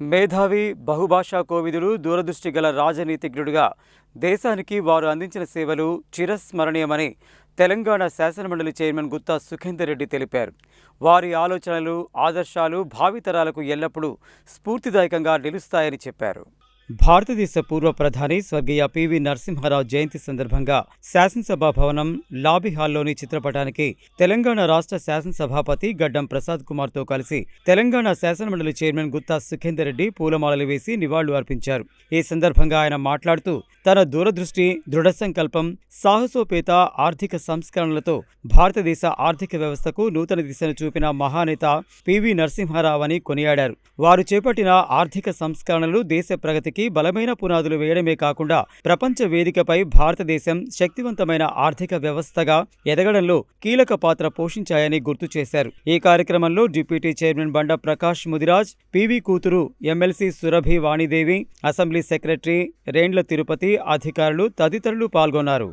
మేధావి, బహుభాషా కోవిదుడు, దూరదృష్టి గల రాజనీతిజ్ఞుడిగా దేశానికి వారు అందించిన సేవలు చిరస్మరణీయమని తెలంగాణ శాసనమండలి చైర్మన్ గుత్తా సుఖేందర్ రెడ్డి తెలిపారు. వారి ఆలోచనలు, ఆదర్శాలు భావితరాలకు ఎల్లప్పుడూ స్ఫూర్తిదాయకంగా నిలుస్తాయని చెప్పారు. భారతదేశ పూర్వ ప్రధాని స్వర్గీయ పివి నరసింహారావు జయంతి సందర్భంగా శాసనసభ భవనం లాబీ హాల్లోని చిత్రపటానికి తెలంగాణ రాష్ట్ర శాసనసభాపతి గడ్డం ప్రసాద్ కుమార్తో కలిసి తెలంగాణ శాసనమండలి చైర్మన్ గుత్తా సుఖేందర్ రెడ్డి పూలమాలలు వేసి నివాళులు అర్పించారు. ఈ సందర్భంగా ఆయన మాట్లాడుతూ తన దూరదృష్టి, దృఢ సంకల్పం, సాహసోపేత ఆర్థిక సంస్కరణలతో భారతదేశ ఆర్థిక వ్యవస్థకు నూతన దిశను చూపిన మహానేత పివి నరసింహారావు అని కొనియాడారు. వారు చేపట్టిన ఆర్థిక సంస్కరణలు దేశ ప్రగతికి బలమైన పునాదులు వేయడమే కాకుండా ప్రపంచ వేదికపై భారతదేశం శక్తివంతమైన ఆర్థిక వ్యవస్థగా ఎదగడంలో కీలక పాత్ర పోషించాయని గుర్తు చేశారు. ఈ కార్యక్రమంలో డిప్యూటీ చైర్మన్ బండ ప్రకాష్ ముదిరాజ్, పివి కూతురు MLC Surabhi Vani Devi, assembly secretary Rendla Tirupati, అధికారులు తదితరులు పాల్గొన్నారు.